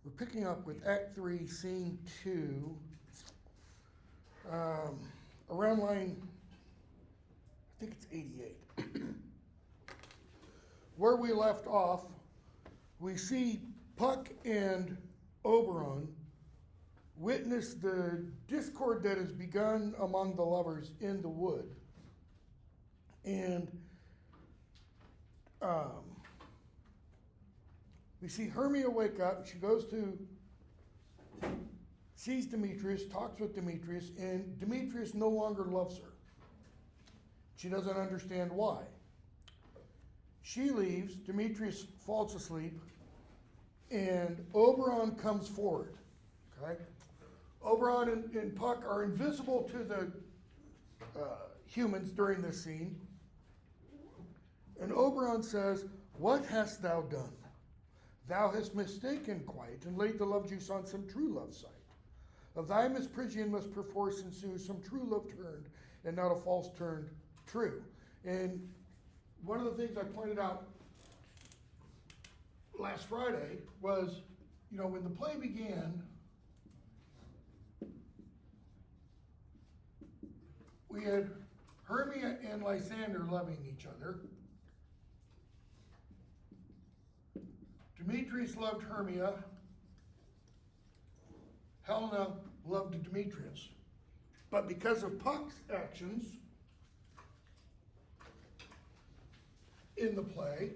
We're picking up with Act 3, Scene 2, around line, I think it's 88. Where we left off, we see Puck and Oberon witness the discord that has begun among the lovers in the wood. And we see Hermia wake up. She goes to, sees Demetrius, talks with Demetrius, and Demetrius no longer loves her. She doesn't understand why. She leaves, Demetrius falls asleep, and Oberon comes forward. Okay? Oberon and Puck are invisible to the humans during this scene. And Oberon says, "What hast thou done? Thou hast mistaken quiet and laid the love juice on some true love sight. Of thy misprision must perforce ensue some true love turned, and not a false turned true." And one of the things I pointed out last Friday was, when the play began, we had Hermia and Lysander loving each other. Demetrius loved Hermia. Helena loved Demetrius. But because of Puck's actions in the play,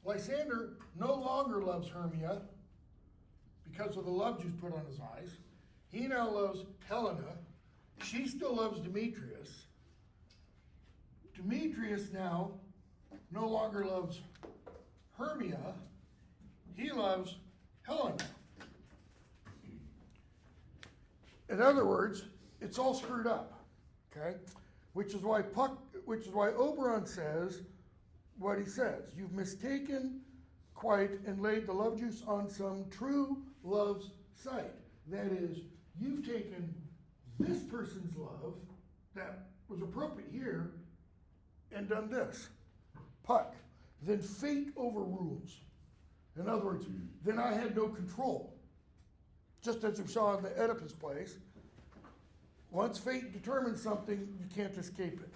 Lysander no longer loves Hermia because of the love juice put on his eyes. He now loves Helena. She still loves Demetrius. Demetrius now no longer loves Hermia. He loves Helena. In other words, it's all screwed up. Okay? Which is why Oberon says what he says. You've mistaken quiet and laid the love juice on some true love's sight. That is, you've taken this person's love that was appropriate here and done this. Puck. Then fate overrules. In other words, then I had no control. Just as we saw in the Oedipus plays, once fate determines something, you can't escape it.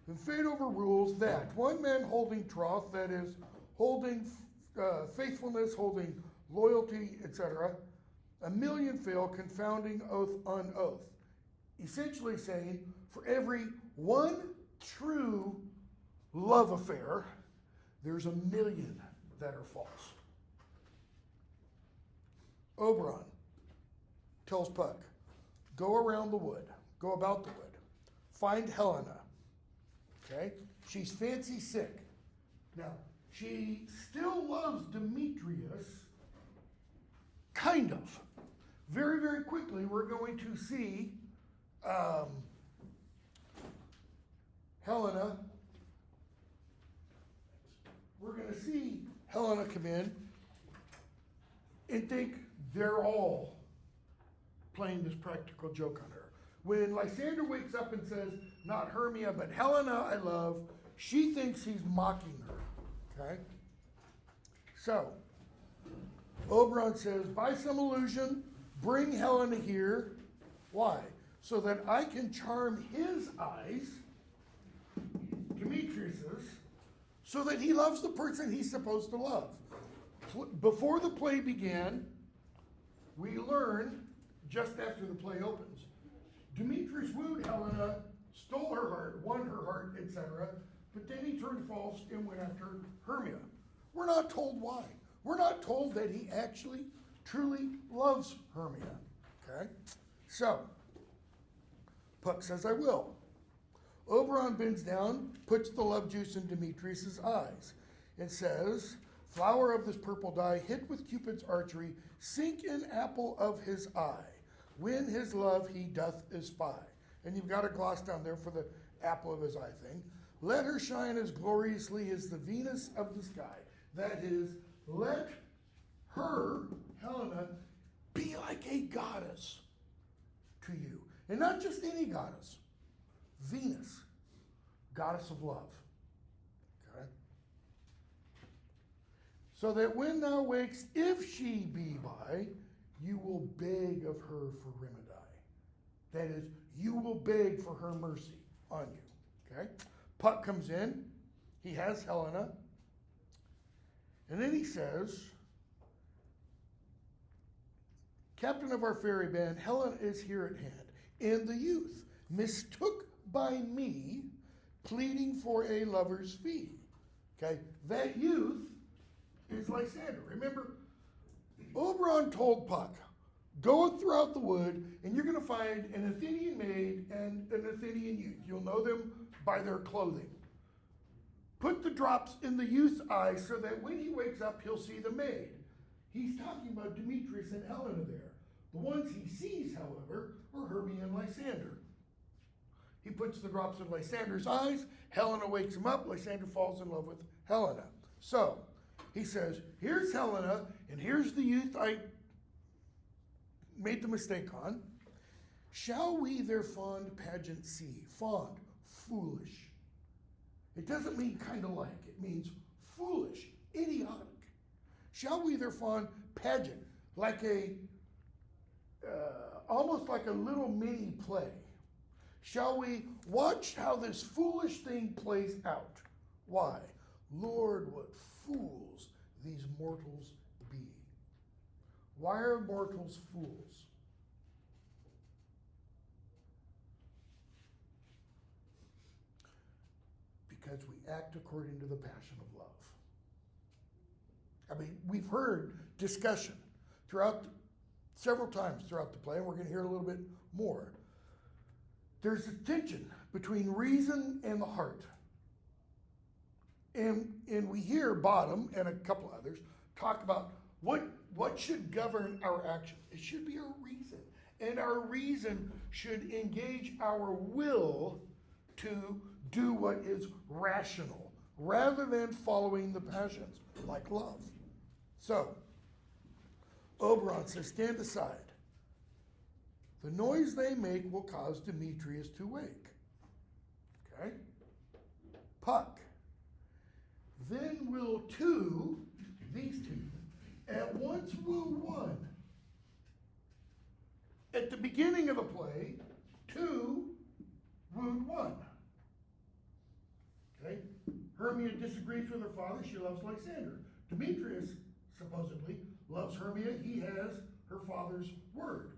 And fate overrules that. One man holding troth, that is, holding faithfulness, holding loyalty, etc. A million fail, confounding oath on oath. Essentially saying, for every one true love affair, there's a million that are false. Oberon tells Puck, go around the wood, go about the wood, find Helena. Okay? She's fancy sick. Now, she still loves Demetrius, kind of. Very, very quickly, we're going to see Helena. We're going to see Helena come in and think they're all playing this practical joke on her. When Lysander wakes up and says, not Hermia, but Helena I love, she thinks he's mocking her. Okay? So, Oberon says, by some illusion, bring Helena here. Why? So that I can charm his eyes, Demetrius's, so that he loves the person he's supposed to love. Before the play began, we learn, just after the play opens, Demetrius wooed Helena, stole her heart, won her heart, etc., but then he turned false and went after Hermia. We're not told why. We're not told that he actually, truly loves Hermia. Okay? So, Puck says, I will. Oberon bends down, puts the love juice in Demetrius' eyes, and says, flower of this purple dye, hit with Cupid's archery, sink in apple of his eye. Win his love he doth espy. And you've got a gloss down there for the apple of his eye thing. Let her shine as gloriously as the Venus of the sky. That is, let her, Helena, be like a goddess to you. And not just any goddess. Venus, goddess of love. Okay? So that when thou wakest, if she be by, you will beg of her for remedy. That is, you will beg for her mercy on you. Okay? Puck comes in. He has Helena. And then he says, Captain of our ferry band, Helena is here at hand. And the youth mistook by me, pleading for a lover's fee. Okay? That youth is Lysander. Remember, Oberon told Puck, go throughout the wood, and you're going to find an Athenian maid and an Athenian youth. You'll know them by their clothing. Put the drops in the youth's eyes so that when he wakes up, he'll see the maid. He's talking about Demetrius and Helena there. The ones he sees, however, are Hermia and Lysander. He puts the drops in Lysander's eyes. Helena wakes him up. Lysander falls in love with Helena. So he says, here's Helena, and here's the youth I made the mistake on. Shall we their fond pageant see? Fond, foolish. It doesn't mean kind of like. It means foolish, idiotic. Shall we their fond pageant, like almost like a little mini play. Shall we watch how this foolish thing plays out? Why? Lord, what fools these mortals be. Why are mortals fools? Because we act according to the passion of love. I mean, we've heard discussion several times throughout the play, and we're going to hear a little bit more. There's a tension between reason and the heart. And we hear Bottom and a couple others talk about what should govern our action. It should be our reason. And our reason should engage our will to do what is rational, rather than following the passions, like love. So, Oberon says, stand aside. The noise they make will cause Demetrius to wake. Okay? Puck. Then will these two, at once woo one. At the beginning of the play, two wooed one. Okay? Hermia disagrees with her father. She loves Lysander. Demetrius, supposedly, loves Hermia. He has her father's word.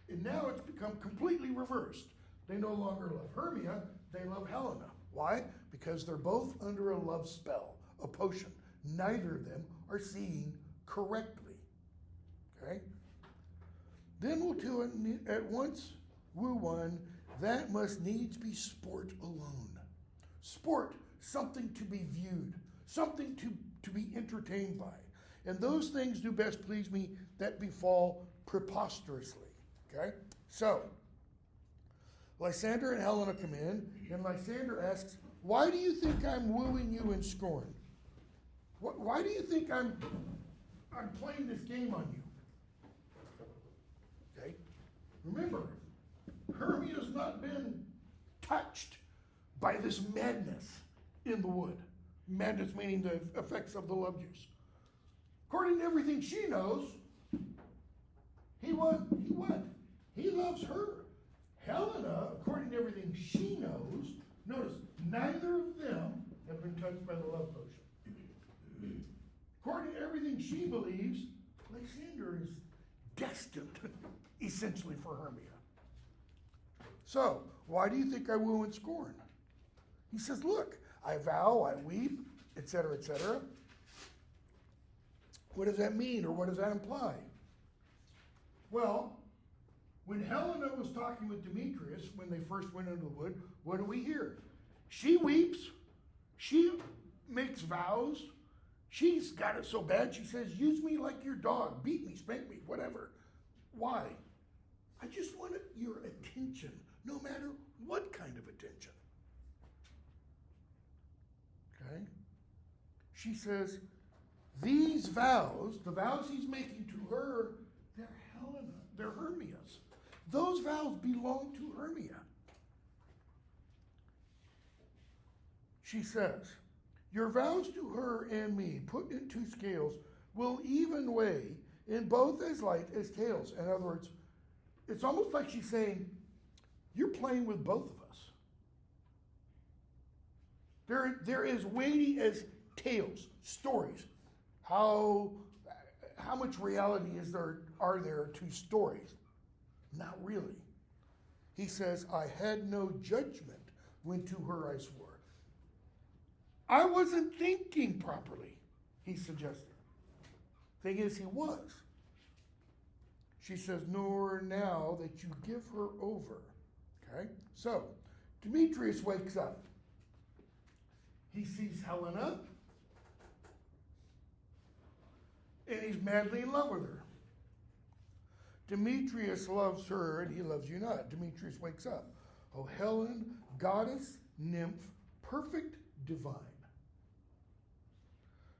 And now it's become completely reversed. They no longer love Hermia, they love Helena. Why? Because they're both under a love spell, a potion. Neither of them are seeing correctly. Okay? Then will two at once woo one, that must needs be sport alone. Sport, something to be viewed, something to be entertained by. And those things do best please me that befall preposterously. Okay? So, Lysander and Helena come in, and Lysander asks, why do you think I'm wooing you in scorn? Why do you think I'm playing this game on you? Okay? Remember, Hermia's not been touched by this madness in the wood. Madness meaning the effects of the love juice. According to everything she knows, he loves her. Helena, according to everything she knows, notice, neither of them have been touched by the love potion. According to everything she believes, Lysander is destined, essentially, for Hermia. So, why do you think I woo and scorn? He says, look, I vow, I weep, etc., etc. What does that mean, or what does that imply? Well, when Helena was talking with Demetrius, when they first went into the wood, what do we hear? She weeps, she makes vows, she's got it so bad, she says, use me like your dog, beat me, spank me, whatever. Why? I just want your attention, no matter what kind of attention. Okay? She says, these vows, the vows he's making to her, they're Helena, they're Hermia's. Those vows belong to Hermia. She says, Your vows to her and me, put in two scales, will even weigh in both as light as tails. In other words, it's almost like she's saying, you're playing with both of us. There is weighty as tales, stories. How much reality are there to stories? Not really. He says, I had no judgment when to her I swore. I wasn't thinking properly, he suggested. Thing is, he was. She says, nor now that you give her over. Okay? So, Demetrius wakes up. He sees Helena, and he's madly in love with her. Demetrius loves her, and he loves you not. Demetrius wakes up. O Helen, goddess, nymph, perfect, divine.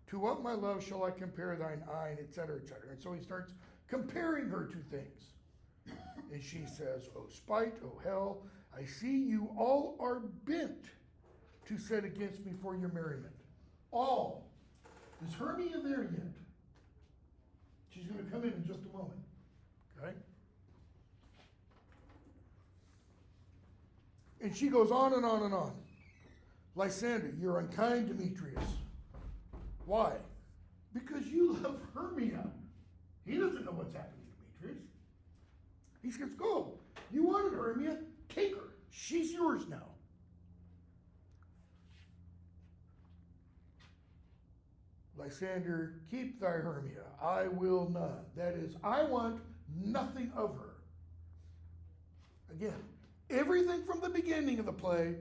To what, my love, shall I compare thine eye, etc., etc. And so he starts comparing her to things. And she says, O spite, O hell, I see you all are bent to set against me for your merriment. All. Is Hermia there yet? She's going to come in just a moment. Okay? And she goes on and on and on. Lysander, you're unkind, Demetrius. Why? Because you love Hermia. He doesn't know what's happening to Demetrius. He says, go. You wanted Hermia, take her. She's yours now. Lysander, keep thy Hermia. I will none. That is, I want nothing of her. Again, everything from the beginning of the play,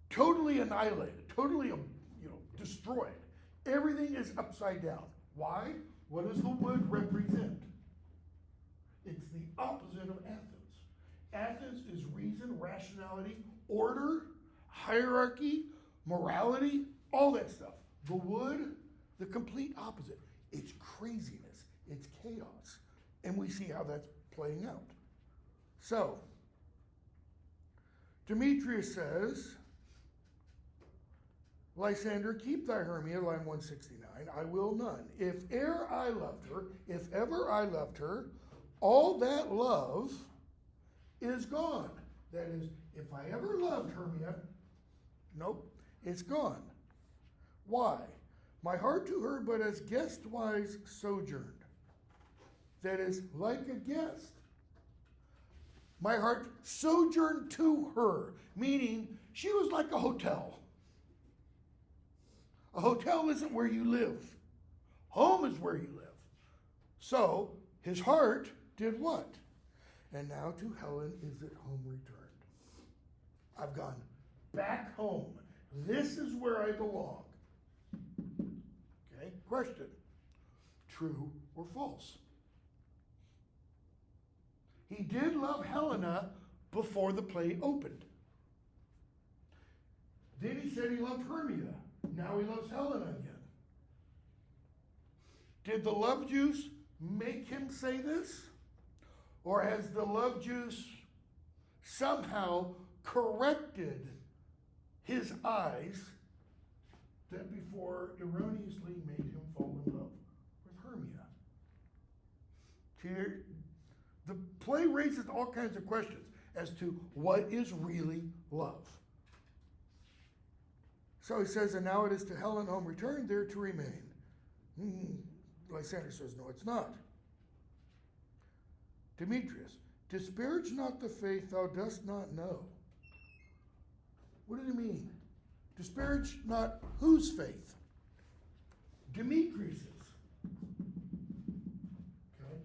totally annihilated, totally destroyed. Everything is upside down. Why? What does the wood represent? It's the opposite of Athens. Athens is reason, rationality, order, hierarchy, morality, all that stuff. The wood, the complete opposite. It's craziness. It's chaos. And we see how that's playing out. So, Demetrius says, Lysander, keep thy Hermia, line 169, I will none. If ever I loved her, all that love is gone. That is, if I ever loved Hermia, nope, it's gone. Why? My heart to her but as guest-wise sojourned. That is, like a guest. My heart sojourned to her, meaning she was like a hotel. A hotel isn't where you live. Home is where you live. So, his heart did what? And now to Helen is at home returned. I've gone back home. This is where I belong. Okay, question. True or false? He did love Helena before the play opened. Then he said he loved Hermia. Now he loves Helena again. Did the love juice make him say this? Or has the love juice somehow corrected his eyes that before erroneously made him fall in love with Hermia? Here, the play raises all kinds of questions as to what is really love. So he says, and now it is to Helen home returned, there to remain. Lysander says, no, it's not. Demetrius, disparage not the faith thou dost not know. What did he mean? Disparage not whose faith? Demetrius's. Okay?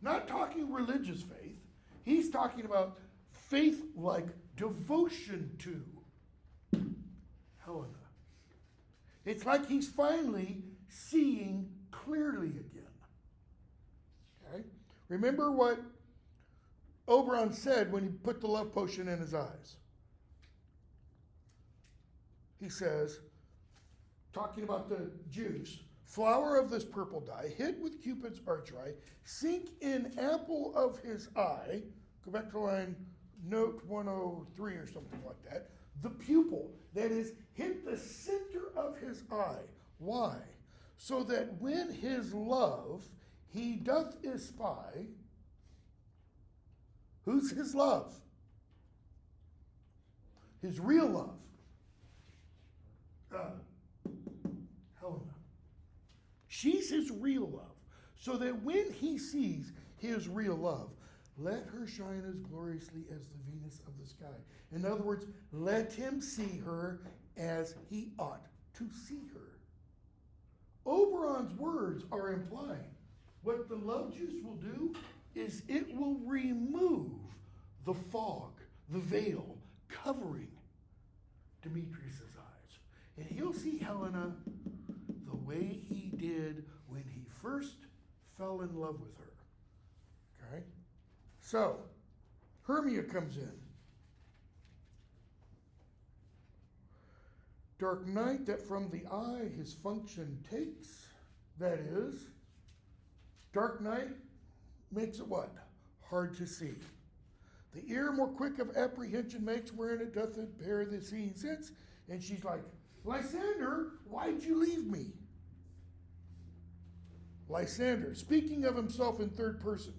Not talking religious faith. He's talking about faith like devotion to Helena. It's like he's finally seeing clearly again. Okay? Remember what Oberon said when he put the love potion in his eyes. He says, talking about the juice, flower of this purple dye, hit with Cupid's arch eye, sink in apple of his eye, go back to line note 103 or something like that, the pupil, that is, hit the center of his eye. Why? So that when his love he doth espy, who's his love? His real love. Helena. She's his real love. So that when he sees his real love, let her shine as gloriously as the Venus of the sky. In other words, let him see her as he ought to see her. Oberon's words are implying what the love juice will do is it will remove the fog, the veil covering Demetrius's eyes. And he'll see Helena the way he did when he first fell in love with her. Okay? So, Hermia comes in. Dark night that from the eye his function takes, that is, dark night makes it what? Hard to see. The ear more quick of apprehension makes, wherein it doth bear the seeing sense. And she's like, Lysander, why'd you leave me? Lysander, speaking of himself in third person,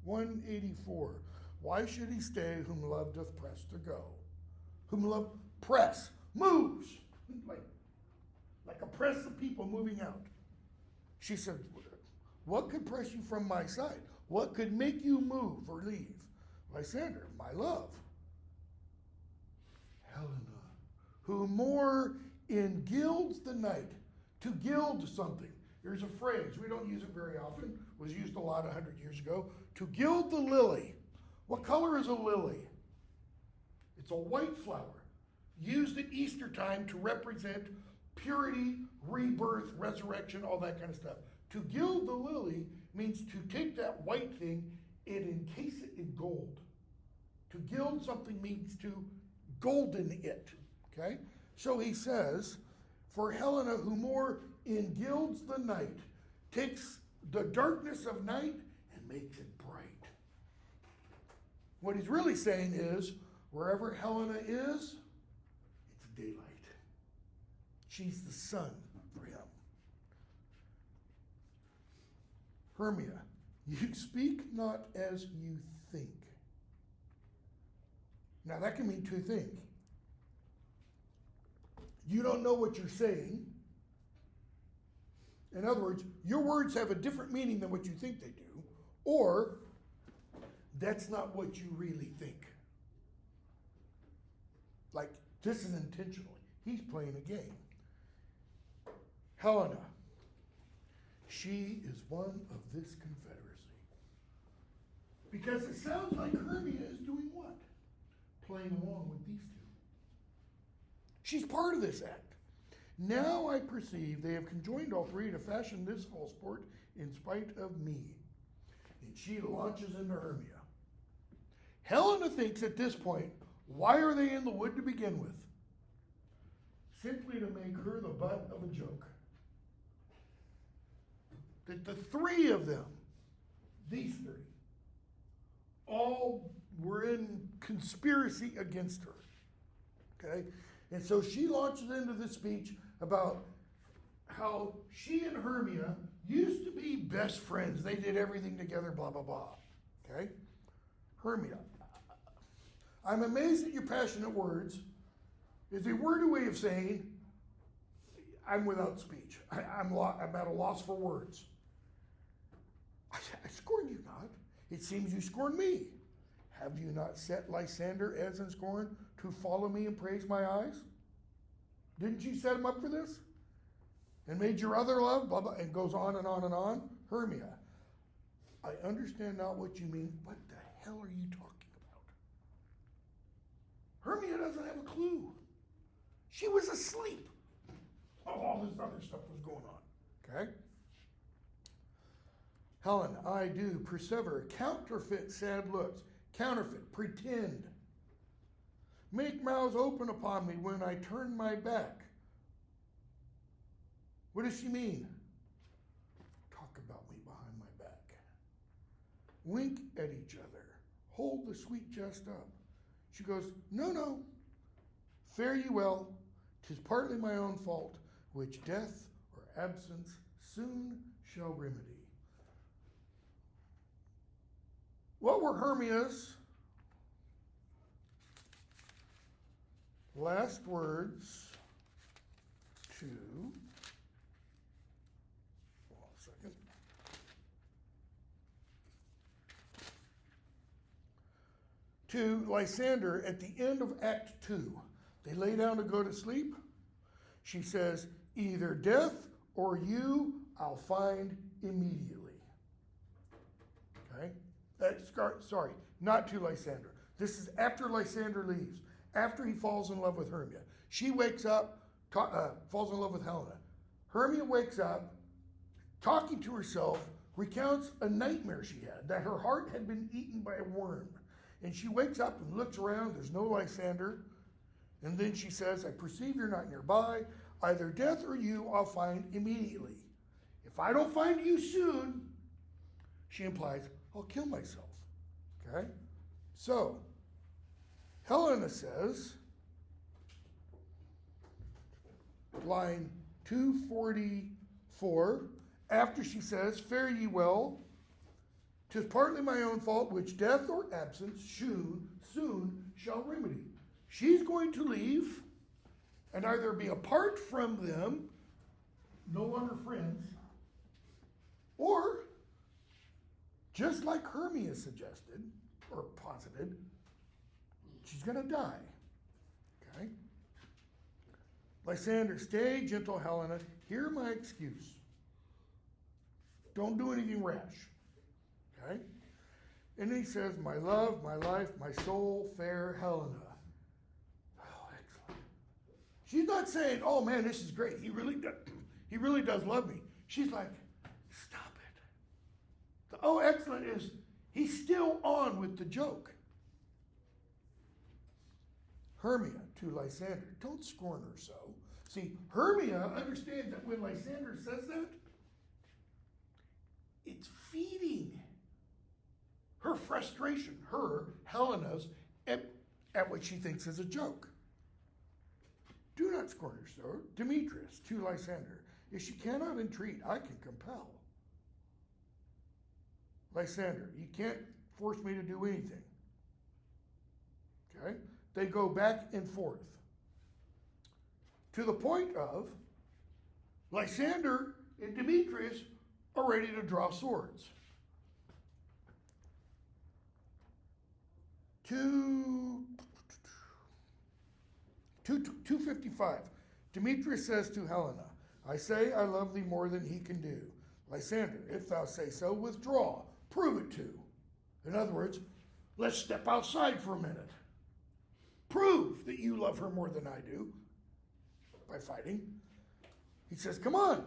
184. Why should he stay whom love doth press to go? Whom love press, moves, like a press of people moving out. She said, what could press you from my side? What could make you move or leave? Lysander, my love. Helena, who more engilds the night, to gild something. There's a phrase, we don't use it very often, was used a lot 100 years ago, to gild the lily. What color is a lily? It's a white flower, used at Easter time to represent purity, rebirth, resurrection, all that kind of stuff. To gild the lily means to take that white thing and encase it in gold. To gild something means to golden it, okay? So he says, for Helena, who more engilds the night, takes the darkness of night and makes it bright. What he's really saying is, wherever Helena is, it's daylight. She's the sun for him. Hermia, you speak not as you think. Now that can mean two things. You don't know what you're saying. In other words, your words have a different meaning than what you think they do, or that's not what you really think. Like, this is intentionally. He's playing a game. Helena, she is one of this confederacy. Because it sounds like Hermia is doing what? Playing along with these two. She's part of this act. Now I perceive they have conjoined all three to fashion this false sport in spite of me. And she launches into Hermia. Helena thinks at this point, why are they in the wood to begin with? Simply to make her the butt of a joke. That the three of them, these three, all were in conspiracy against her. Okay? And so she launches into this speech about how she and Hermia used to be best friends. They did everything together, blah, blah, blah. Okay? Hermia, I'm amazed at your passionate words is a wordy way of saying I'm without speech. I'm at a loss for words. I scorn you not. It seems you scorn me. Have you not set Lysander as in scorn to follow me and praise my eyes? Didn't you set him up for this? And made your other love, blah, blah, and goes on and on and on. Hermia, I understand not what you mean. What the hell are you talking about? Hermia doesn't have a clue. She was asleep. All this other stuff was going on. Okay? Helen, I do persever, counterfeit sad looks, counterfeit, pretend. Make mouths open upon me when I turn my back. What does she mean? Talk about me behind my back. Wink at each other. Hold the sweet jest up. She goes, no, Fare ye well, 'tis partly my own fault, which death or absence soon shall remedy. What were Hermia's last words to, hold on a second, to Lysander at the end of Act 2? They lay down to go to sleep. She says, either death or you I'll find immediately. Okay? Sorry, not to Lysander. This is after Lysander leaves, after he falls in love with Hermia. She wakes up, falls in love with Helena. Hermia wakes up, talking to herself, recounts a nightmare she had, that her heart had been eaten by a worm. And she wakes up and looks around, there's no Lysander. And then she says, I perceive you're not nearby. Either death or you I'll find immediately. If I don't find you soon, she implies, I'll kill myself. Okay? So, Helena says, line 244, after she says, fare ye well, 'tis partly my own fault, which death or absence soon shall remedy. She's going to leave and either be apart from them, no longer friends, or just like Hermia suggested or posited, she's going to die. Okay? Lysander, stay, gentle Helena. Hear my excuse. Don't do anything rash. Okay? And then he says, my love, my life, my soul, fair Helena. Oh, excellent. She's not saying, oh man, this is great. He really does love me. She's like, stop it. The oh, excellent is he's still on with the joke. Hermia to Lysander, don't scorn her so. See, Hermia understands that when Lysander says that, it's feeding her frustration, Helena's, at what she thinks is a joke. Do not scorn her so. Demetrius to Lysander, if she cannot entreat, I can compel. Lysander, you can't force me to do anything. Okay? They go back and forth. To the point of Lysander and Demetrius are ready to draw swords. 255. Demetrius says to Helena, I say I love thee more than he can do. Lysander, if thou say so, withdraw. Prove it to. In other words, let's step outside for a minute. Prove that you love her more than I do by fighting. He says, come on.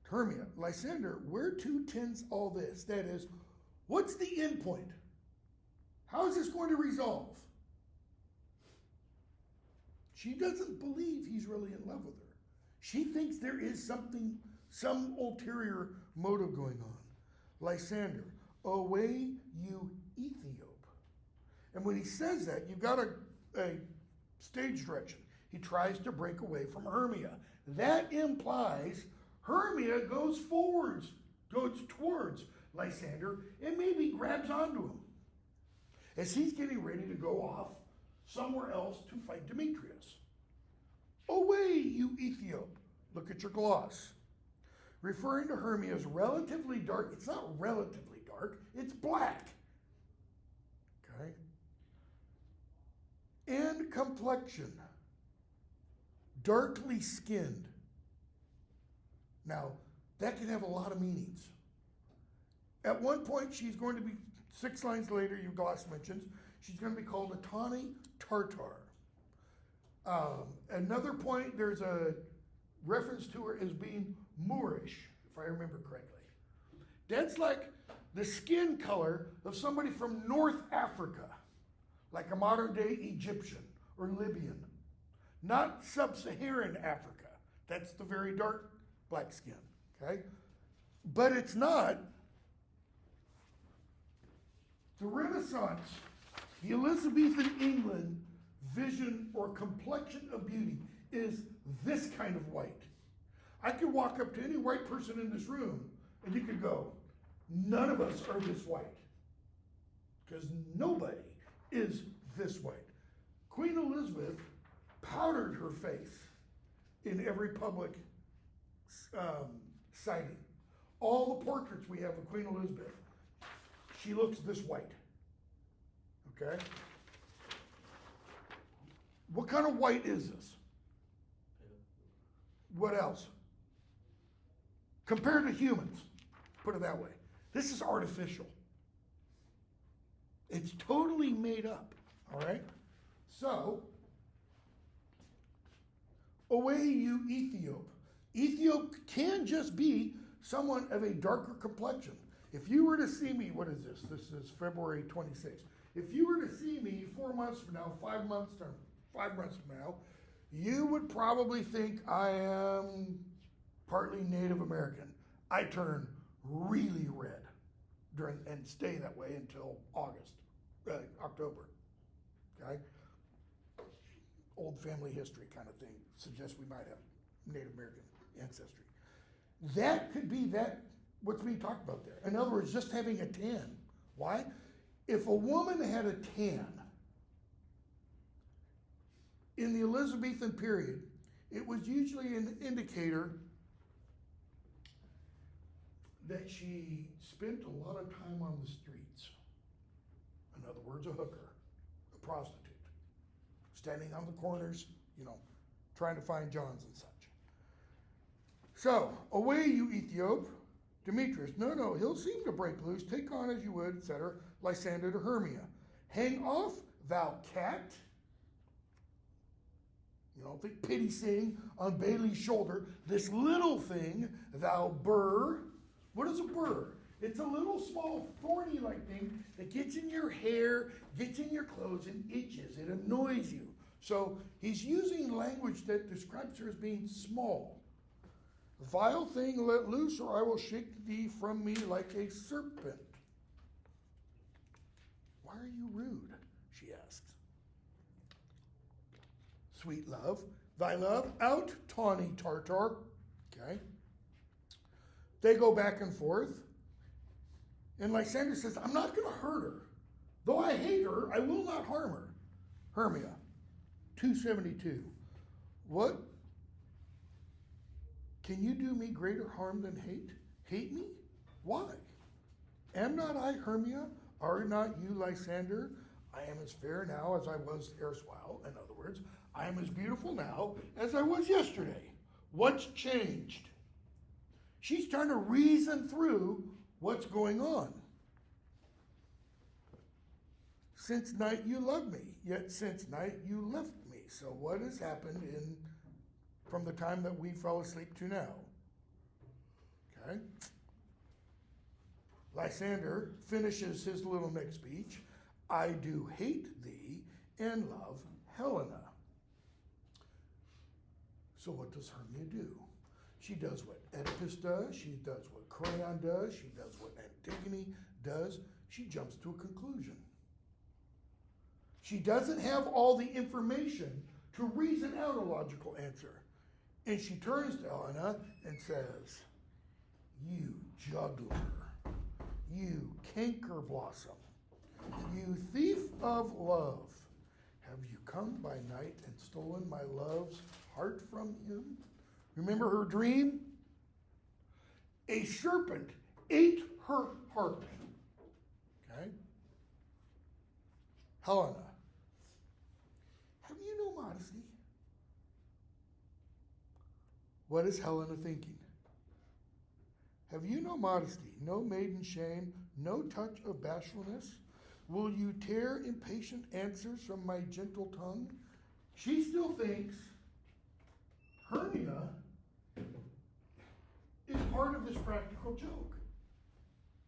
Hermia, Lysander, whereto tends all this? That is, what's the end point? How is this going to resolve? She doesn't believe he's really in love with her. She thinks there is some ulterior motive going on. Lysander, away you Ethiop. And when he says that, you've got a stage direction. He tries to break away from Hermia. That implies Hermia goes towards Lysander and maybe grabs onto him as he's getting ready to go off somewhere else to fight Demetrius. Away, you Ethiop. Look at your gloss. Referring to Hermia as relatively dark. It's not relatively dark, it's black. Okay? And complexion. Darkly skinned. Now, that can have a lot of meanings. At one point, she's going to be, 6 lines later, your gloss mentions, she's going to be called a tawny tartar. Another point, there's a reference to her as being Moorish, if I remember correctly. That's like the skin color of somebody from North Africa, like a modern day Egyptian or Libyan. Not sub-Saharan Africa. That's the very dark black skin, okay? But it's not. The Renaissance, the Elizabethan England vision or complexion of beauty is this kind of white. I could walk up to any white person in this room and you could go, none of us are this white. Because nobody is this white. Queen Elizabeth powdered her face in every public sighting. All the portraits we have of Queen Elizabeth, she looks this white. Okay? What kind of white is this? What else? Compared to humans, put it that way. This is artificial. It's totally made up, all right? So, away you Ethiop. Ethiop can just be someone of a darker complexion. If you were to see me, what is this? This is February 26th. If you were to see me 4 months from now, 5 months from now, you would probably think I am partly Native American. I turn really red and stay that way until October. Okay? Old family history kind of thing suggests we might have Native American ancestry. That could be what's being talked about there. In other words, just having a tan. Why? If a woman had a tan in the Elizabethan period, it was usually an indicator that she spent a lot of time on the streets. In other words, a hooker, a prostitute, standing on the corners, trying to find Johns and such. So, away you Ethiop, Demetrius. No, he'll seem to break loose, take on as you would, etc. Lysander to Hermia. Hang off, thou cat. Think pity sing on Bailey's shoulder. This little thing, thou burr. What is a burr? It's a little small thorny-like thing that gets in your hair, gets in your clothes, and itches. It annoys you. So he's using language that describes her as being small. Vile thing, let loose, or I will shake thee from me like a serpent. Why are you rude? She asks. Sweet love, thy love, out, tawny tartar. Okay. They go back and forth. And Lysander says, I'm not going to hurt her. Though I hate her, I will not harm her. Hermia, 272. What? Can you do me greater harm than hate? Hate me? Why? Am not I Hermia? Are not you Lysander? I am as fair now as I was erstwhile. In other words, I am as beautiful now as I was yesterday. What's changed? She's trying to reason through what's going on. Since night you loved me, yet since night you left me. So what has happened from the time that we fell asleep to now? Okay. Lysander finishes his little next speech. I do hate thee and love Helena. So what does Hermia do? She does what Oedipus does. She does what Creon does. She does what Antigone does. She jumps to a conclusion. She doesn't have all the information to reason out a logical answer. And she turns to Helena and says, you juggler, you canker blossom, you thief of love, have you come by night and stolen my love's heart from him? Remember her dream? A serpent ate her heart. Okay? Helena, have you no modesty? What is Helena thinking? Have you no modesty, no maiden shame, no touch of bashfulness? Will you tear impatient answers from my gentle tongue? She still thinks Hermia is part of this practical joke.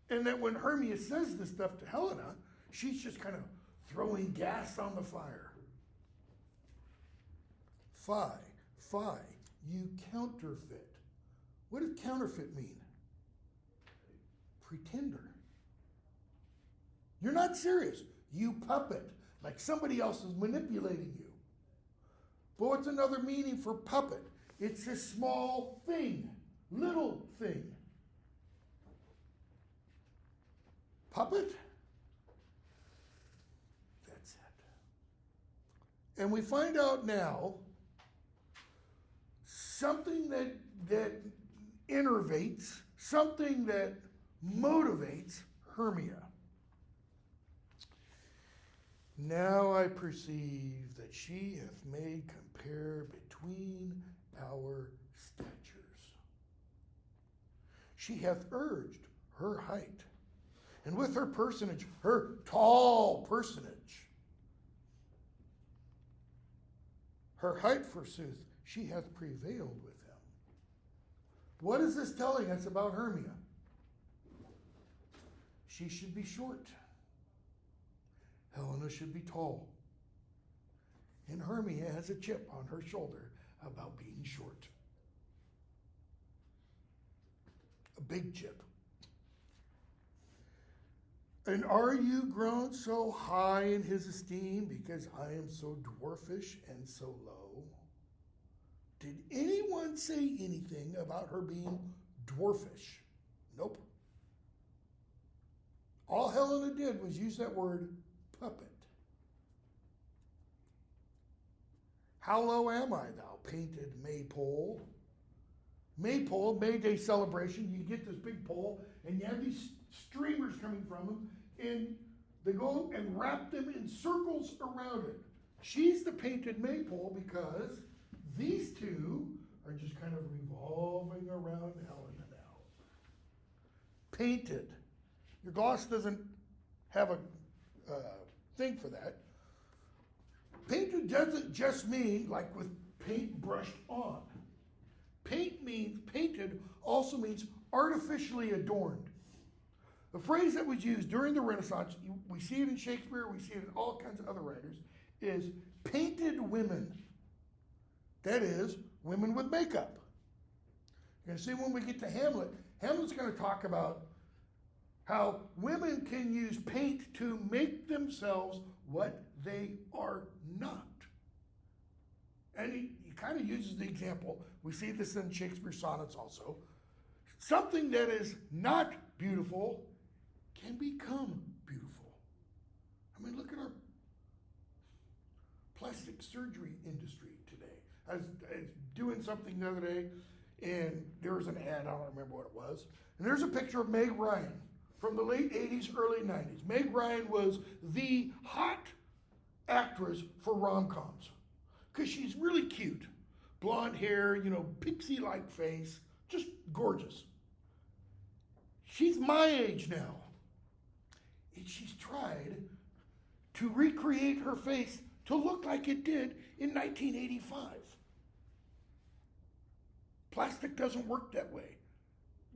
And that when Hermia says this stuff to Helena, she's just kind of throwing gas on the fire. Fie, you counterfeit. What does counterfeit mean? Pretender. You're not serious. You puppet. like somebody else is manipulating you. But what's another meaning for puppet? It's a small thing, little thing. Puppet? That's it. And we find out now something that innervates, something that motivates Hermia. Now I perceive that she hath made compare between our statures. She hath urged her height, and with her personage, her tall personage. Her height, forsooth, she hath prevailed with him. What is this telling us about Hermia? She should be short. Helena should be tall. And Hermia has a chip on her shoulder about being short. A big chip. And are you grown so high in his esteem because I am so dwarfish and so low? Did anyone say anything about her being dwarfish? Nope. All Helena did was use that word puppet. How low am I, thou painted maypole? Maypole, May Day celebration, you get this big pole, and you have these streamers coming from them, and they go and wrap them in circles around it. She's the painted maypole because these two are just kind of revolving around Helena now. Painted. Your gloss doesn't have a thing for that. Painted doesn't just mean like with paint brushed on. Painted also means artificially adorned. The phrase that was used during the Renaissance, we see it in Shakespeare, we see it in all kinds of other writers, is painted women. That is, women with makeup. You're going to see when we get to Hamlet, Hamlet's going to talk about how women can use paint to make themselves what they are not. And he kind of uses the example, we see this in Shakespeare's sonnets also, something that is not beautiful can become beautiful. I mean, look at our plastic surgery industry today. I was doing something the other day, and there was an ad, I don't remember what it was, and there's a picture of Meg Ryan from the late 80s, early 90s. Meg Ryan was the hot actress for rom-coms because she's really cute. Blonde hair, pixie-like face, just gorgeous. She's my age now. And she's tried to recreate her face to look like it did in 1985. Plastic doesn't work that way.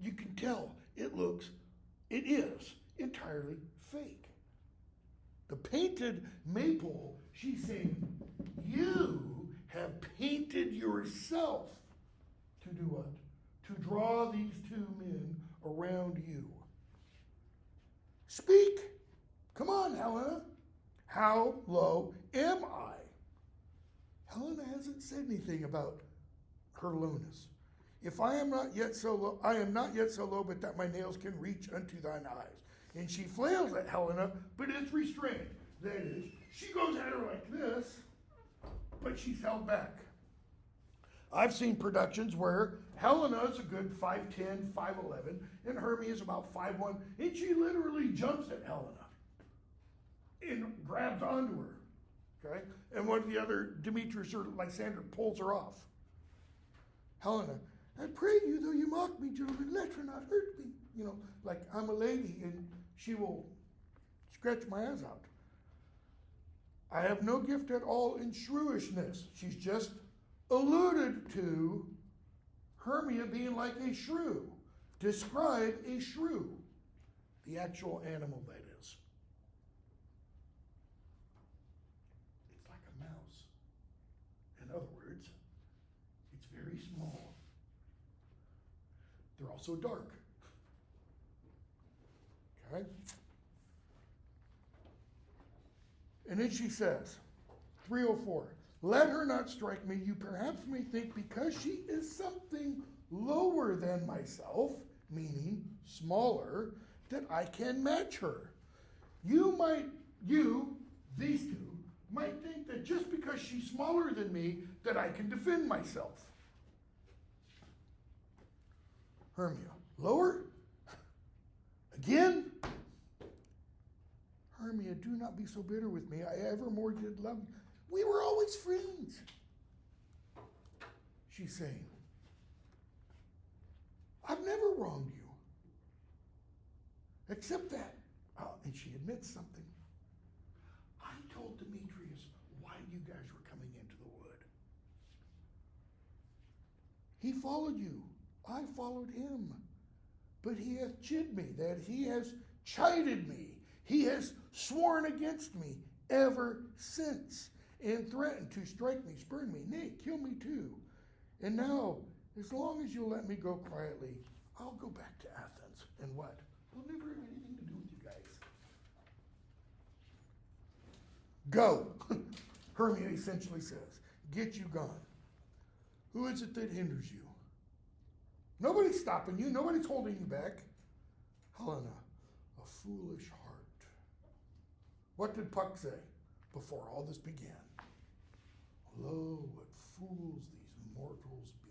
You can tell it is entirely fake. The painted maypole, she's saying, you have painted yourself to do what? To draw these two men around you. Speak. Come on, Helena. How low am I? Helena hasn't said anything about her lowness. If I am not yet so low, I am not yet so low, but that my nails can reach unto thine eyes. And she flails at Helena, but it's restrained. That is, she goes at her like this, but she's held back. I've seen productions where Helena is a good 5'10", 5'11", and Hermia is about 5'1", and she literally jumps at Helena and grabs onto her. Okay? And one of the other, Demetrius or Lysander, pulls her off. Helena, I pray you, though you mock me, gentlemen, let her not hurt me. Like I'm a lady, and she will scratch my ass out. I have no gift at all in shrewishness. She's just alluded to Hermia being like a shrew. Describe a shrew, the actual animal that is. It's like a mouse. In other words, it's very small. They're also dark. Okay? And then she says, 304, let her not strike me. You perhaps may think because she is something lower than myself, meaning smaller, that I can match her. These two, might think that just because she's smaller than me, that I can defend myself. Hermia, lower? Again? Hermia, do not be so bitter with me. I evermore did love you. We were always friends. She's saying, I've never wronged you. Except that, and she admits something. I told Demetrius why you guys were coming into the wood. He followed you. I followed him. But he hath chid me, that he has chided me. He has sworn against me ever since, and threatened to strike me, spurn me, nay, kill me too. And now, as long as you'll let me go quietly, I'll go back to Athens. And what? We'll never have anything to do with you guys. Go. Hermia essentially says, get you gone. Who is it that hinders you? Nobody's stopping you. Nobody's holding you back. Helena, a foolish heart. What did Puck say before all this began? Lo, what fools these mortals be.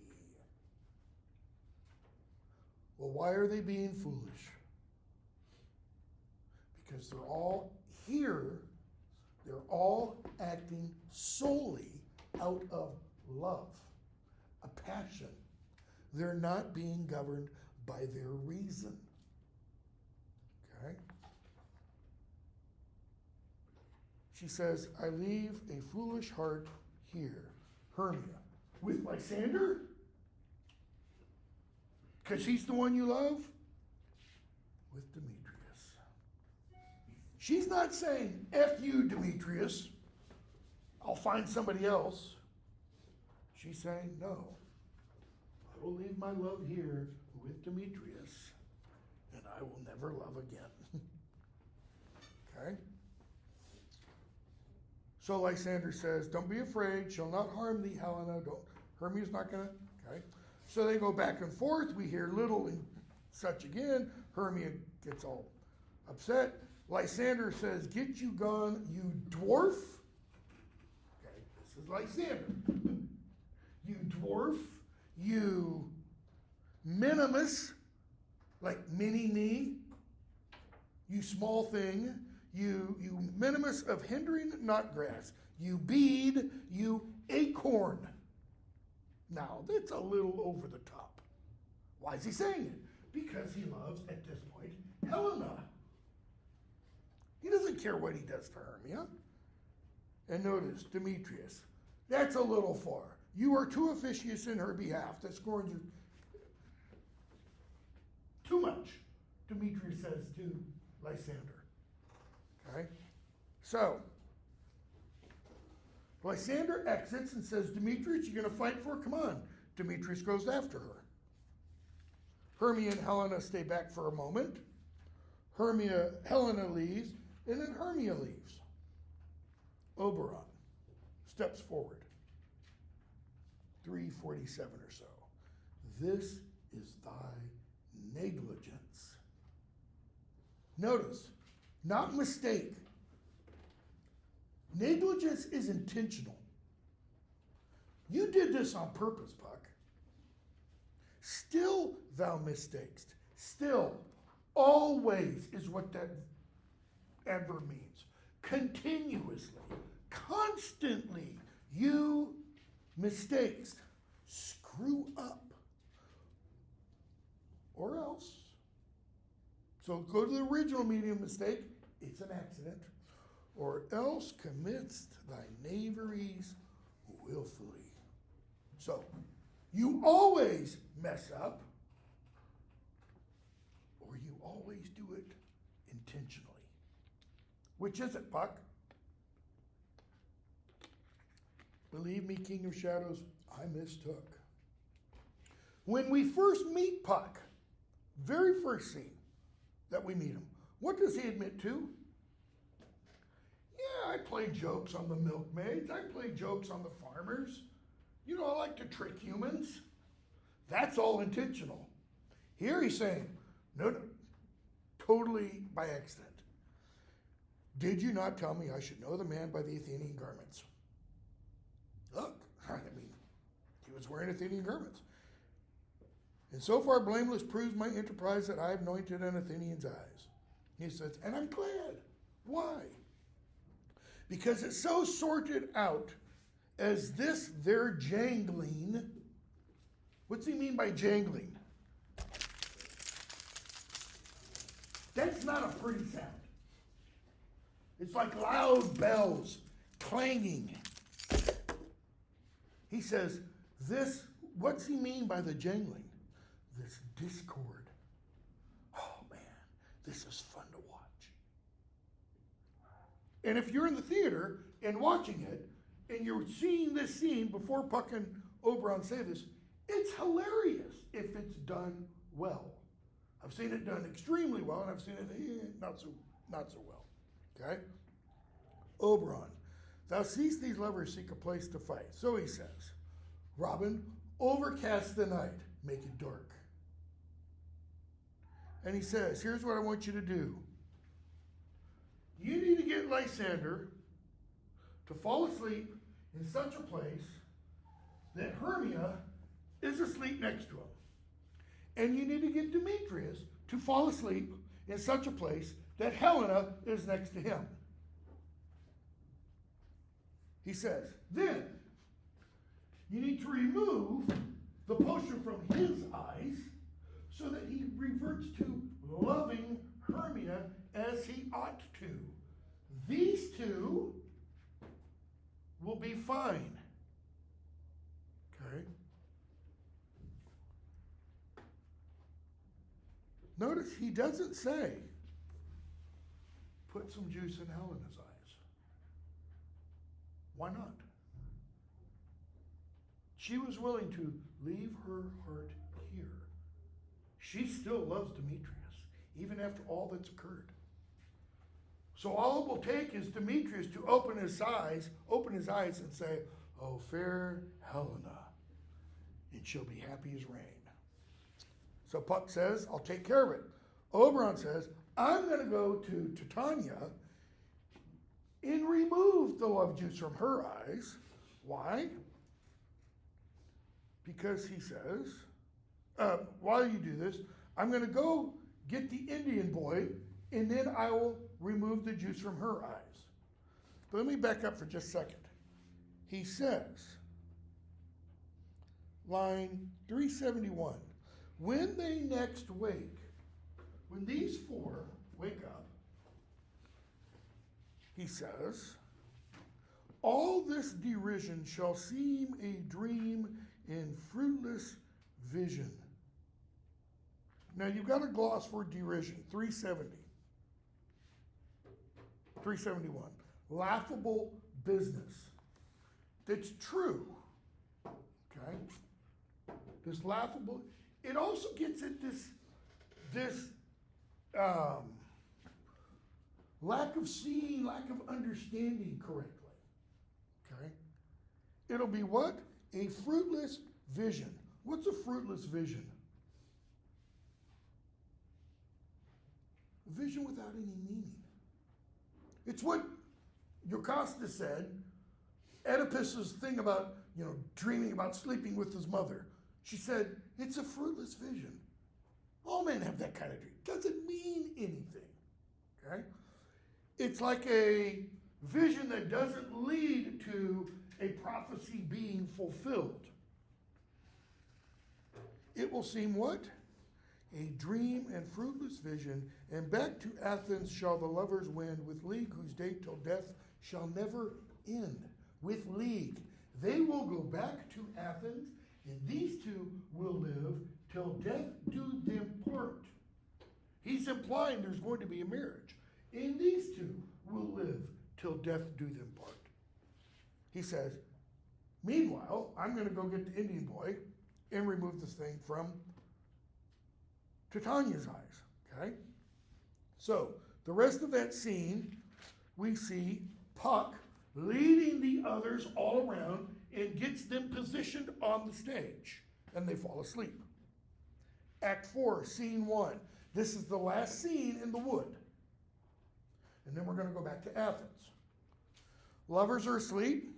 Well, why are they being foolish? Because they're all here, they're all acting solely out of love, a passion. They're not being governed by their reason. Okay? She says, I leave a foolish heart here. Hermia. With Lysander? Because he's the one you love? With Demetrius. She's not saying, F you, Demetrius. I'll find somebody else. She's saying, no. I will leave my love here with Demetrius, and I will never love again. Okay? So Lysander says, don't be afraid. She'll not harm thee, Helena. Hermia's not going to. Okay? So they go back and forth. We hear little and such again. Hermia gets all upset. Lysander says, get you gone, you dwarf. Okay, this is Lysander. You dwarf. You minimus, like mini-me, you small thing, you minimus of hindering not grass, you bead, you acorn. Now, that's a little over the top. Why is he saying it? Because he loves, at this point, Helena. He doesn't care what he does to Hermia. And notice, Demetrius, that's a little far. You are too officious in her behalf. That scorns you too much, Demetrius says to Lysander. Okay? So, Lysander exits and says, Demetrius, you're going to fight for her? Come on. Demetrius goes after her. Hermia and Helena stay back for a moment. Helena leaves, and then Hermia leaves. Oberon steps forward. 347 or so. This is thy negligence. Notice, not mistake. Negligence is intentional. You did this on purpose, Puck. Still thou mistakest. Still, always is what that adverb means. Continuously, constantly, you mistakes, screw up, or else. So go to the original meaning of mistake, it's an accident, or else committst thy knaveries willfully. So you always mess up, or you always do it intentionally. Which is it, Puck? Believe me, King of Shadows, I mistook. When we first meet Puck, very first scene that we meet him, what does he admit to? I play jokes on the milkmaids. I play jokes on the farmers. You know, I like to trick humans. That's all intentional. Here he's saying, no, totally by accident. Did you not tell me I should know the man by the Athenian garments? Look, I mean, he was wearing Athenian garments. And so far blameless proves my enterprise that I have anointed an Athenian's eyes. He says, and I'm glad. Why? Because it's so sorted out as this their jangling. What's he mean by jangling? That's not a pretty sound. It's like loud bells clanging. He says, this, what's he mean by the jangling? This discord. Oh man, this is fun to watch. And if you're in the theater and watching it, and you're seeing this scene before Puck and Oberon say this, it's hilarious if it's done well. I've seen it done extremely well, and I've seen it not so well. Okay? Oberon, thou seest these lovers seek a place to fight. So he says, Robin, overcast the night, make it dark. And he says, here's what I want you to do. You need to get Lysander to fall asleep in such a place that Hermia is asleep next to him. And you need to get Demetrius to fall asleep in such a place that Helena is next to him. He says, then you need to remove the potion from his eyes so that he reverts to loving Hermia as he ought to. These two will be fine. Okay? Notice he doesn't say, put some juice in Helena's eyes. Why not? She was willing to leave her heart here. She still loves Demetrius, even after all that's occurred. So all it will take is Demetrius to open his eyes and say, oh, fair Helena, and she'll be happy as rain. So Puck says, I'll take care of it. Oberon says, I'm going to go to Titania and remove the love juice from her eyes. Why? Because he says, while you do this, I'm going to go get the Indian boy, and then I will remove the juice from her eyes. But let me back up for just a second. He says, line 371, when they next wake, when these four wake up, he says, all this derision shall seem a dream and fruitless vision. Now you've got a gloss for derision, 371. Laughable business. That's true. Okay? This laughable, it also gets at this lack of seeing, lack of understanding correctly. Okay? It'll be what? A fruitless vision. What's a fruitless vision? A vision without any meaning. It's what Jocasta said, Oedipus's thing about, dreaming about sleeping with his mother. She said, it's a fruitless vision. All men have that kind of dream. Doesn't mean anything. Okay? It's like a vision that doesn't lead to a prophecy being fulfilled. It will seem what? A dream and fruitless vision, and back to Athens shall the lovers wend with league whose date till death shall never end. With league. They will go back to Athens, and these two will live till death do them part. He's implying there's going to be a marriage. And these two will live till death do them part. He says, meanwhile, I'm going to go get the Indian boy and remove this thing from Titania's eyes. Okay? So, the rest of that scene, we see Puck leading the others all around and gets them positioned on the stage, and they fall asleep. Act 4, Scene 1. This is the last scene in the wood. And then we're going to go back to Athens. Lovers are asleep.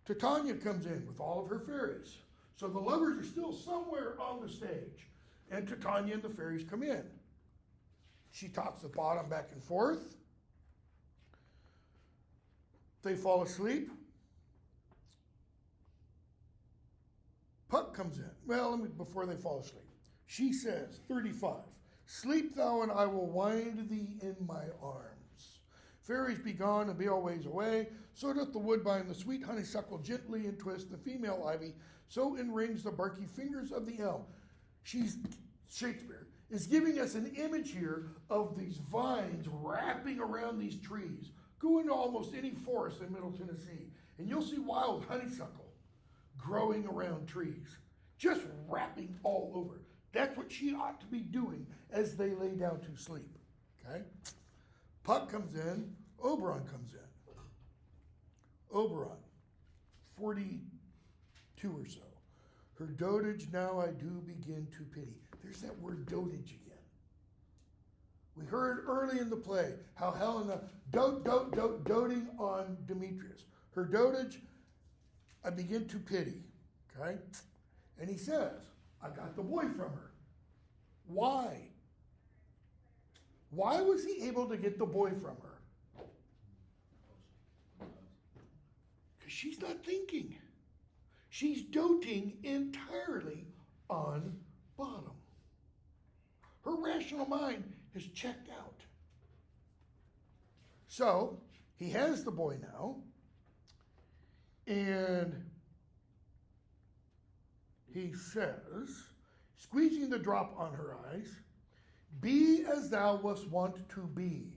Titania comes in with all of her fairies. So the lovers are still somewhere on the stage. And Titania and the fairies come in. She talks the bottom back and forth. They fall asleep. Puck comes in. Well, before they fall asleep. She says, 35, sleep thou and I will wind thee in my arms. Fairies be gone and be always away. So doth the woodbine the sweet honeysuckle gently entwist the female ivy. So enrings the barky fingers of the elm. Shakespeare is giving us an image here of these vines wrapping around these trees. Go into almost any forest in Middle Tennessee, and you'll see wild honeysuckle growing around trees, just wrapping all over. That's what she ought to be doing as they lay down to sleep. Okay? Puck comes in, Oberon comes in. Oberon, 42 or so. Her dotage now I do begin to pity. There's that word dotage again. We heard early in the play how Helena doting on Demetrius. Her dotage, I begin to pity. Okay? And he says, I got the boy from her. Why? Why was he able to get the boy from her? Because she's not thinking. She's doting entirely on bottom. Her rational mind has checked out. So, he has the boy now, and he says, squeezing the drop on her eyes, be as thou wast wont to be.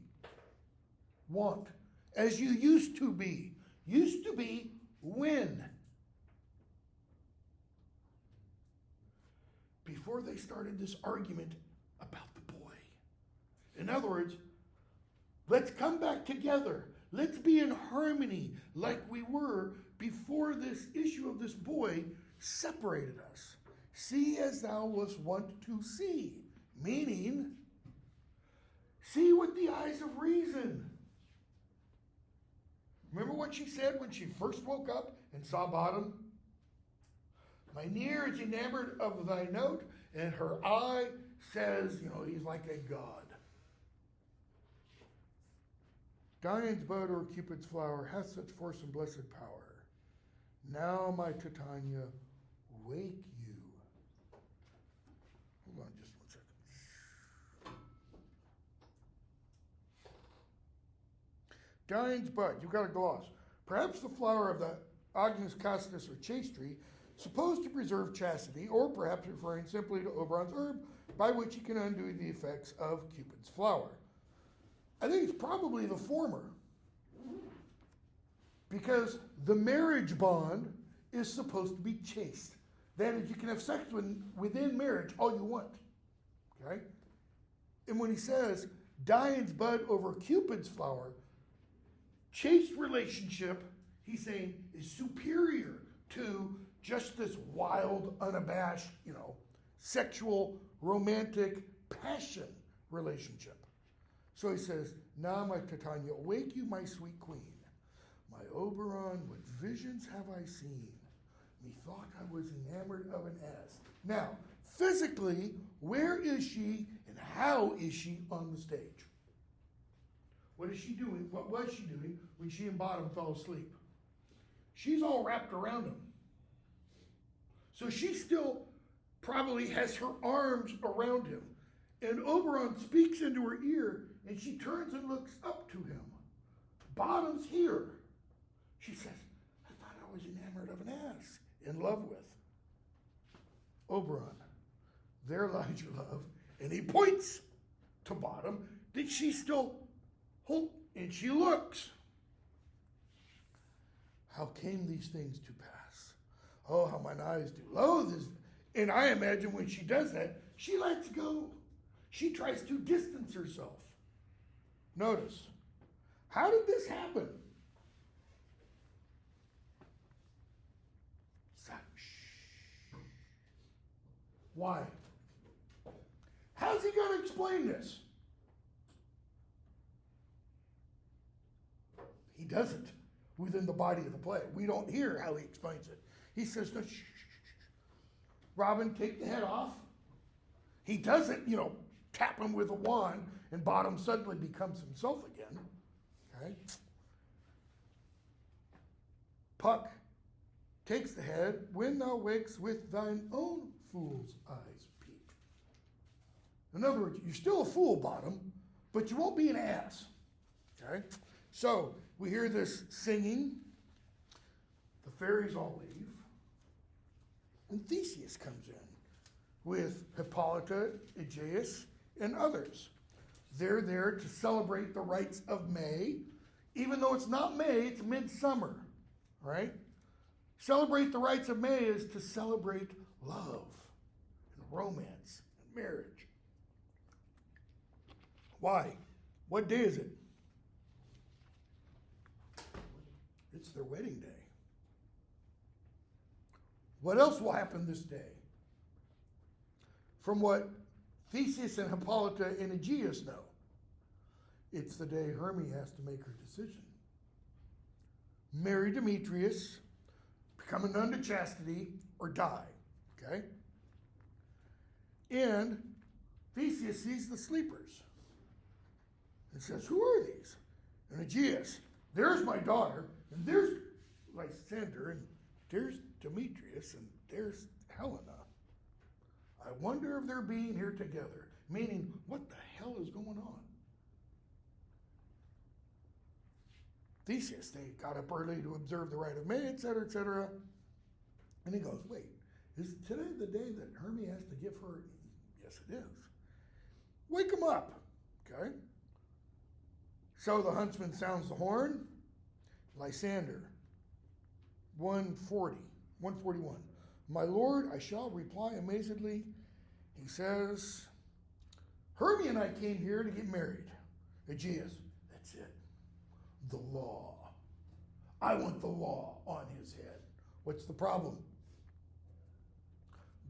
Want. As you used to be. Used to be when? Before they started this argument about the boy. In other words, let's come back together. Let's be in harmony like we were before this issue of this boy separated us. See as thou wast wont to see. Meaning, see with the eyes of reason. Remember what she said when she first woke up and saw bottom? My ear is enamored of thy note, and her eye says, he's like a god. Dian's bud or Cupid's flower hath such force and blessed power. Now, my Titania, wake you. Hold on just one second. Dian's bud, you've got a gloss. Perhaps the flower of the Agnus Castus or chaste tree, supposed to preserve chastity, or perhaps referring simply to Oberon's herb, by which he can undo the effects of Cupid's flower. I think it's probably the former. Because the marriage bond is supposed to be chaste. That is, you can have sex within marriage all you want. Okay? And when he says, Dian's bud over Cupid's flower, chaste relationship, he's saying, is superior to just this wild, unabashed, sexual, romantic, passion relationship. So he says, now, my Titania, awake you, my sweet queen. My Oberon, what visions have I seen? Methought I was enamored of an ass. Now, physically, where is she and how is she on the stage? What is she doing? What was she doing when she and Bottom fell asleep? She's all wrapped around him. So she still probably has her arms around him. And Oberon speaks into her ear, and she turns and looks up to him. Bottom's here. She says, I thought I was enamored of an ass, in love with. Oberon, there lies your love. And he points to Bottom. Did she still hold? And she looks. How came these things to pass? Oh, how mine eyes do loathe this. And I imagine when she does that, she lets go. She tries to distance herself. Notice, how did this happen? Why? How's he going to explain this? He doesn't within the body of the play. We don't hear how he explains it. He says, no, shh, shh, shh. Robin, take the head off. He doesn't, tap him with a wand and Bottom suddenly becomes himself again. Okay? Puck takes the head, when thou wakes with thine own fool's eyes peep. In other words, you're still a fool, Bottom, but you won't be an ass. Okay? So, we hear this singing. The fairies all leave. And Theseus comes in with Hippolyta, Aegeus, and others. They're there to celebrate the rites of May. Even though it's not May, it's midsummer, right? Celebrate the rites of May is to celebrate love and romance and marriage. Why? What day is it? It's their wedding day. What else will happen this day? From what Theseus and Hippolyta and Aegeus know, it's the day Hermia has to make her decision. Marry Demetrius, become a nun to chastity, or die. Okay? And Theseus sees the sleepers and says, who are these? And Aegeus, there's my daughter, and there's Lysander, and there's Demetrius, and there's Helena. I wonder if they're being here together. Meaning, what the hell is going on? Theseus, they got up early to observe the rite of May, etc., etc. And he goes, wait, is today the day that Hermia has to give her? Yes, it is. Wake him up, okay? So the huntsman sounds the horn. Lysander, 141. My lord, I shall reply amazedly. He says, Hermia and I came here to get married. Aegeus, that's it. The law. I want the law on his head. What's the problem?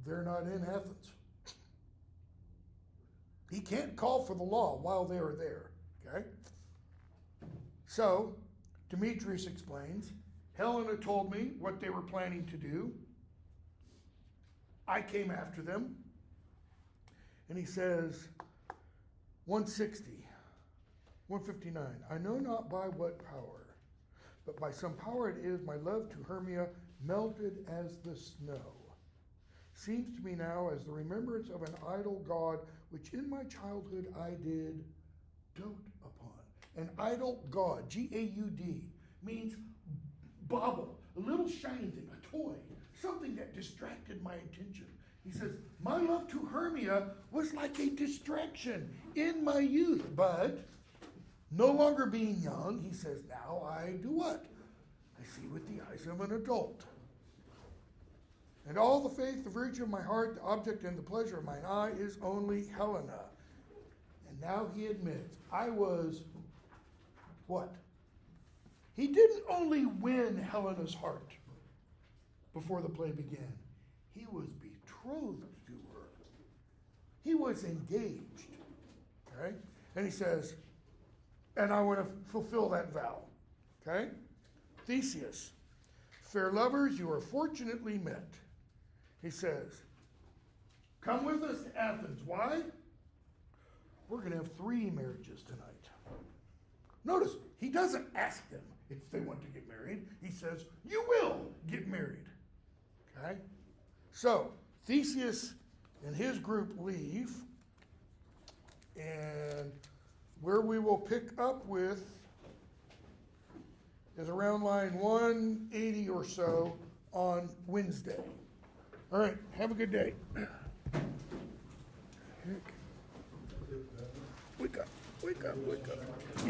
They're not in Athens. He can't call for the law while they are there. Okay? So, Demetrius explains, Helena told me what they were planning to do. I came after them. And he says, 160, 159, I know not by what power, but by some power it is my love to Hermia melted as the snow. Seems to me now as the remembrance of an idol god, which in my childhood I did dote upon. An idol god, G-A-U-D, means bauble, a little shiny thing, a toy, something that distracted my attention. He says, my love to Hermia was like a distraction in my youth, but no longer being young, he says, now I do what? I see with the eyes of an adult. And all the faith, the virtue of my heart, the object and the pleasure of mine eye is only Helena. And now he admits, I was what? He didn't only win Helena's heart before the play began. He was betrothed to her. He was engaged. Okay? And he says, and I want to fulfill that vow. Okay? Theseus, fair lovers, you are fortunately met. He says, come with us to Athens. Why? We're going to have 3 marriages tonight. Notice, he doesn't ask them if they want to get married. He says, you will get married. Okay? So, Theseus and his group leave, and where we will pick up with is around line 180 or so on Wednesday. All right, have a good day. Wake up, wake up, wake up.